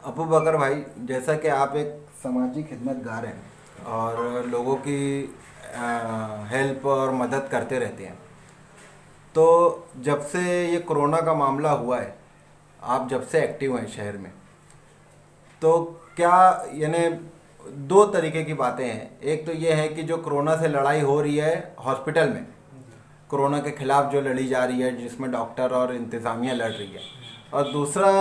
अबू बकर भाई, जैसा कि आप एक सामाजिक खिदमतगार हैं और लोगों की हेल्प और मदद करते रहते हैं, तो जब से ये कोरोना का मामला हुआ है, आप जब से एक्टिव हैं शहर में, तो क्या यानी दो तरीके की बातें हैं। एक तो ये है कि जो कोरोना से लड़ाई हो रही है हॉस्पिटल में, कोरोना के खिलाफ जो लड़ी जा रही है, जिसमें डॉक्टर और इंतज़ामिया लड़ रही है, और दूसरा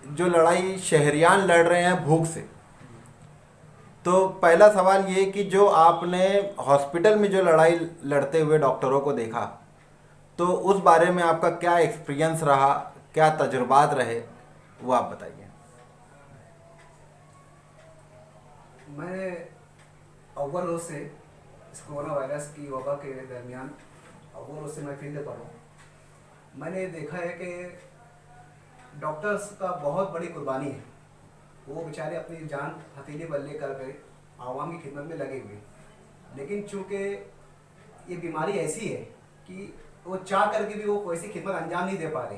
जो लड़ाई शहरियान लड़ रहे हैं भूख से। तो पहला सवाल ये कि जो आपने हॉस्पिटल में जो लड़ाई लड़ते हुए डॉक्टरों को देखा, तो उस बारे में आपका क्या एक्सपीरियंस रहा, क्या तजुर्बात रहे, वो आप बताइए। मैं अव्वल रोज से इस कोरोना वायरस की वबा के दरमियान अव्वल रोज से मैं फील्ड पर हूँ। मैंने देखा है कि डॉक्टर्स का बहुत बड़ी कुर्बानी है। वो बेचारे अपनी जान हथेली पर लेकर के आवाम की खिदमत में लगे हुए, लेकिन चूंकि ये बीमारी ऐसी है कि वो चाह करके भी वो वैसी खिदमत अंजाम नहीं दे पा रहे।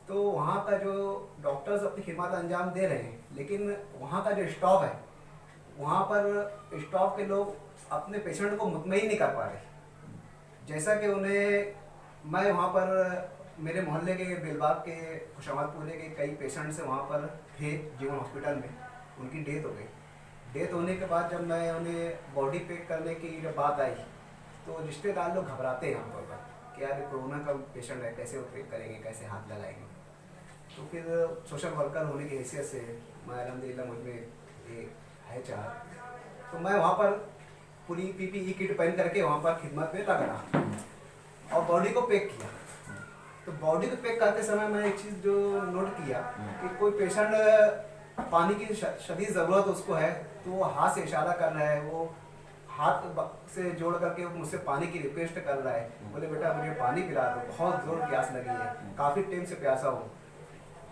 तो वहाँ का जो डॉक्टर्स अपनी खिदमत अंजाम दे रहे हैं, लेकिन वहाँ का जो स्टाफ है, वहाँ पर स्टाफ के लोग अपने पेशेंट को मुतमईन नहीं कर पा रहे। जैसा कि उन्हें मैं वहाँ पर मेरे मोहल्ले के बेलबाग के खुशामदपुरे के कई पेशेंट्स वहाँ पर थे जीवन हॉस्पिटल में, उनकी डेथ हो गई। डेथ होने के बाद जब मैं उन्हें बॉडी पैक करने की जब बात आई, तो रिश्तेदार लोग घबराते हैं आमतौर पर कि यार कोरोना का पेशेंट है, कैसे वो पैक करेंगे, कैसे हाथ लगाएंगे। तो फिर सोशल वर्कर होने की हैसियत से मैं अल्हम्दुलिल्लाह मुझ में ये है चाह, तो मैं वहाँ पर पूरी पीपीई किट पहन करके वहाँ पर खिदमत में लग रहा और बॉडी को पैक किया। तो बॉडी को पैक करते समय मैंने एक चीज़ जो नोट किया कि कोई पेशेंट पानी की शदीद ज़रूरत उसको है, तो वो हाथ से इशारा कर रहा है, वो हाथ से जोड़ करके मुझसे पानी की रिक्वेस्ट कर रहा है, बोले बेटा मुझे पानी पिला दो, बहुत ज़ोर प्यास लगी है, काफ़ी टाइम से प्यासा हूँ।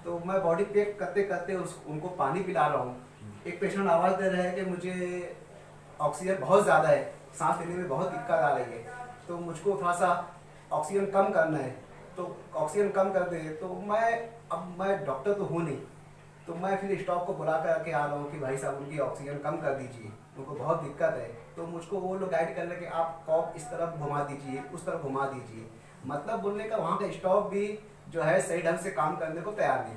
तो मैं बॉडी पैक करते करते उनको पानी पिला रहा हूँ। एक पेशेंट आवाज़ दे रहा है कि मुझे ऑक्सीजन बहुत ज़्यादा है, सांस लेने में बहुत दिक्कत आ रही है, तो मुझको थोड़ा सा ऑक्सीजन कम करना है। तो ऑक्सीजन कम कर दे। तो मैं डॉक्टर तो हूँ नहीं, तो मैं फिर स्टाफ को बुला कर के आ रहा हूँ कि भाई साहब उनकी ऑक्सीजन कम कर दीजिए, उनको बहुत दिक्कत है। तो मुझको वो लोग गाइड कर रहे कि आप कॉप इस तरफ घुमा दीजिए, उस तरफ घुमा दीजिए। मतलब बोलने का वहाँ का स्टाफ भी जो है सही ढंग से काम करने को तैयार नहीं,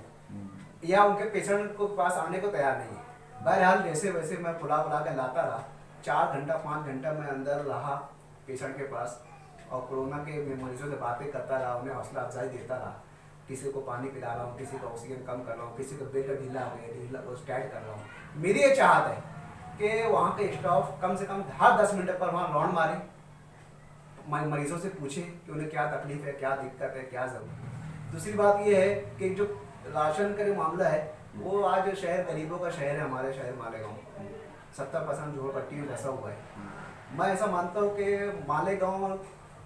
या उनके पेशेंट को पास आने को तैयार नहीं है। बहरहाल जैसे वैसे मैं बुला बुला कर लाता रहा। 4 घंटा 5 घंटा मैं अंदर रहा पेशेंट के पास, और कोरोना के मरीजों से बातें करता रहा, उन्हें हौसला अफजाई देता रहा। किसी को पानी पिला रहा हूँ, किसी को ऑक्सीजन कम कर रहा हूँ, किसी को बेड ढीला हो गया, ढीला वो स्टार्ट कर रहा हूँ। मेरी ये चाहत है कि वहाँ के स्टाफ कम से कम हर 10 मिनट पर वहाँ राउंड मारे, मरीजों से पूछे कि उन्हें क्या तकलीफ है, क्या दिक्कत है, क्या जरूरत। दूसरी बात ये है कि जो राशन का जो मामला है, वो आज शहर गरीबों का शहर है। हमारे शहर मालेगांव 70% झोपड़पट्टी में बसा हुआ है। मैं ऐसा मानता हूँ कि मालेगांव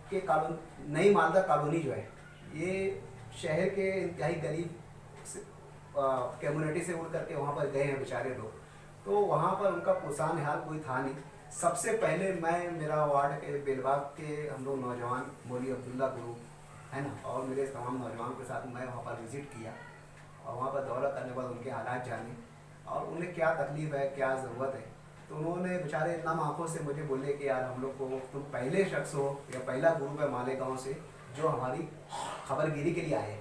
के कॉलोनी, नई मालदा कॉलोनी जो है, ये शहर के इंतहाई गरीब कम्युनिटी से उड़ करके वहाँ पर गए हैं बेचारे लोग। तो वहाँ पर उनका पुरसान हाल कोई था नहीं। सबसे पहले मैं मेरा वार्ड के बेलबाग के हम लोग नौजवान मौलवी अब्दुल्ला गुरु है ना, और मेरे तमाम नौजवान के साथ मैं वहाँ पर विज़िट किया, और वहाँ पर दौरा करने के बाद उनके हालात जाने और उन्हें क्या तकलीफ़ है, क्या ज़रूरत है। तो उन्होंने बेचारे नम आँखों से मुझे बोले कि यार हम लोग को तुम पहले शख्स हो या पहला ग्रुप है मालेगांव से जो हमारी खबरगिरी के लिए आए।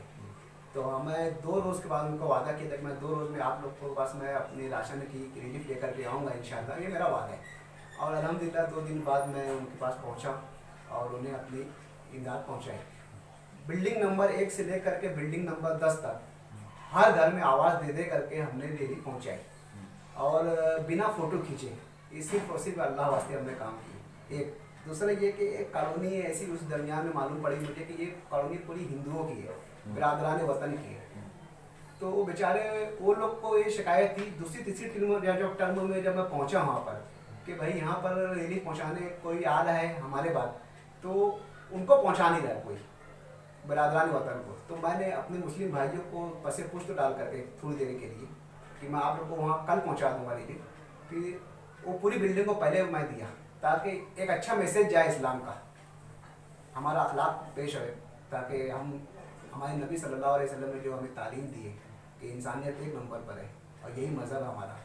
तो मैं 2 रोज़ के बाद उनको वादा किया था कि मैं 2 रोज़ में आप लोग को पास मैं अपनी राशन की रिलीफ लेकर के आऊँगा इंशाल्लाह, ये मेरा वादा है। और अल्हम्दुलिल्लाह 2 दिन बाद मैं उनके पास पहुँचा और उन्हें अपनी इमदाद पहुँचाई। बिल्डिंग नंबर 1 से लेकर के बिल्डिंग नंबर 10 तक हर घर में आवाज़ दे दे करके हमने रिलीफ पहुँचाई, और बिना फ़ोटो खींचे। ये सिर्फ और सिर्फ अल्लाह वास्ते हमने काम किए। एक दूसरा ये कि एक कॉलोनी ऐसी उस दरमियान में मालूम पड़ी मुझे कि ये कॉलोनी पूरी हिंदुओं की है, बिरादरान वतन की है। तो वो बेचारे वो लोग को ये शिकायत थी दूसरी तीसरी टर्म में जब मैं पहुंचा वहाँ पर कि भाई यहाँ पर रिलीफ पहुँचाने कोई आ रहा है हमारे बाद, तो उनको पहुँचा नहीं रहा कोई बिरादरान वतन को। तो मैंने अपने मुस्लिम भाइयों को पसे पुष्ट डाल करके थोड़ी देर के लिए कि मैं आप लोग को वहाँ कल पहुँचा दूँगा रिलीफ, फिर वो पूरी बिल्डिंग को पहले मैं दिया ताकि एक अच्छा मैसेज जाए इस्लाम का, हमारा अखलाक पेश है, ताकि हम हमारे नबी सल्लल्लाहु अलैहि वसल्लम ने जो हमें तालीम दी है कि इंसानियत एक नंबर पर है, और यही मज़हब है हमारा।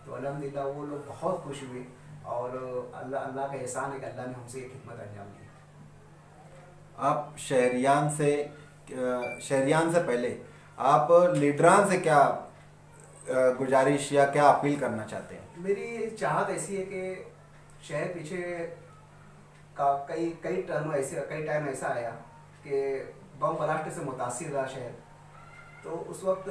तो अल्हम्दुलिल्लाह वो लोग बहुत खुश हुए और अल्लाह अल्लाह का एहसान है कि अल्लाह ने हमसे ये खिदमत अंजाम दी। आप शहरियान से पहले आप लीडरान से क्या गुजारिश या क्या अपील करना चाहते हैं? मेरी चाहत ऐसी है कि शहर पीछे का कई कई टर्म ऐसे कई टाइम ऐसा आया कि बम ब्लास्ट से मुतासिर रहा शहर। तो उस वक्त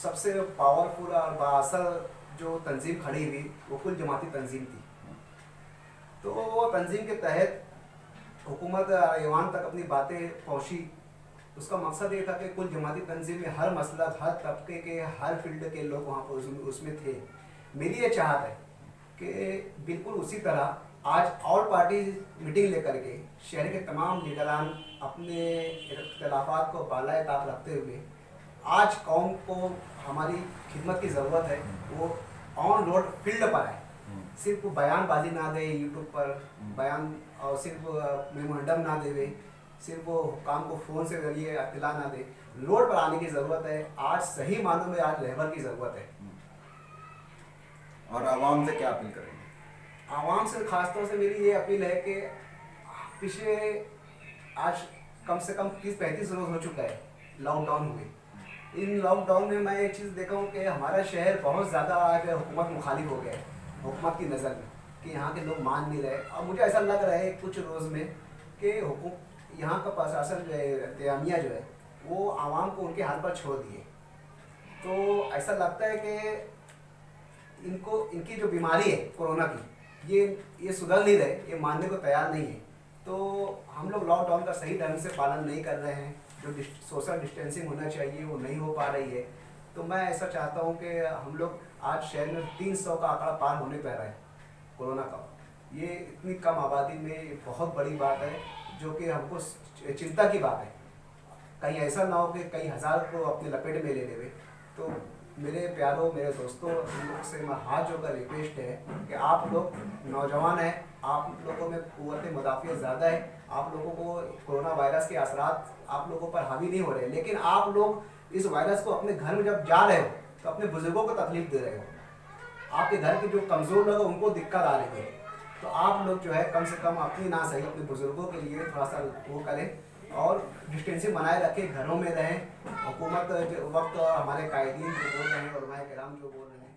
सबसे पावरफुल और बाअसर जो तंजीम खड़ी हुई वो कुल जमाती तंजीम थी। तो वो तंजीम के तहत हुकूमत ऐवान तक अपनी बातें पहुंची। उसका मकसद ये था कि कुल जमाती तंजीम में हर मसलक, हर तबके के, हर फील्ड के लोग वहाँ पर उसमें थे। मेरी ये चाहत है कि बिल्कुल उसी तरह आज ऑल पार्टी मीटिंग लेकर के शहर के तमाम लीडरान अपने इख्तलाफात को बालाए ताक रखते हुए आज कौम को हमारी खिदमत की ज़रूरत है, वो ऑन रोड फील्ड पर आए। सिर्फ बयानबाजी ना दे यूट्यूब पर बयान, और सिर्फ मेमोरेंडम ना देवे, सिर्फ वो काम को फ़ोन से जरिए इत्तला ना दे। रोड पर आने की ज़रूरत है। आज सही मानों में आज रहबर की ज़रूरत है। और आवाम से क्या अपील करेंगे? आवाम से ख़ासतौर से मेरी ये अपील है कि पिछले आज कम से कम 30-35 रोज़ हो चुका है लॉकडाउन हुए। इन लॉकडाउन में मैं एक चीज़ देखा हूँ कि हमारा शहर बहुत ज़्यादा आज हुकूमत मुखालिफ हो गया है हुकूमत की नज़र में, कि यहाँ के लोग मान नहीं रहे। और मुझे ऐसा लग रहा है कुछ रोज़ में कि यहाँ का प्रशासन जो है, इंतजामिया जो है, वो आवाम को उनके हाथ पर छोड़ दिए। तो ऐसा लगता है कि इनकी जो बीमारी है कोरोना की, ये सुधर नहीं रहे, ये मानने को तैयार नहीं है। तो हम लोग लॉकडाउन का सही ढंग से पालन नहीं कर रहे हैं। जो सोशल डिस्टेंसिंग होना चाहिए वो नहीं हो पा रही है। तो मैं ऐसा चाहता हूँ कि हम लोग आज शहर में 300 का आंकड़ा पार होने पर रहे कोरोना का। ये इतनी कम आबादी में बहुत बड़ी बात है, जो कि हमको चिंता की बात है। कहीं ऐसा ना हो कि कई हज़ार को अपने लपेट में ले लेवे। तो मेरे प्यारों, मेरे दोस्तों, इन लोग से मैं हाथ जोड़कर रिक्वेस्ट है कि आप लोग नौजवान हैं, आप लोगों में क़ुव्वत मुदाफ़ियत ज़्यादा है, आप लोगों को कोरोना वायरस के असरात आप लोगों पर हावी नहीं हो रहे, लेकिन आप लोग इस वायरस को अपने घर में जब जा रहे हो तो अपने बुजुर्गों को तकलीफ दे रहे हो। आपके घर के जो कमज़ोर लोग हैं उनको दिक्कत आ रही है। तो आप लोग जो है कम से कम अपनी ना सही अपने बुजुर्गों के लिए थोड़ा सा वो करें और डिस्टेंसिंग बनाए रखें, घरों में रहें। हुकूमत वक्त हमारे कायदीन जो बोल रहे हैं, उलमाए किराम जो बोल रहे हैं,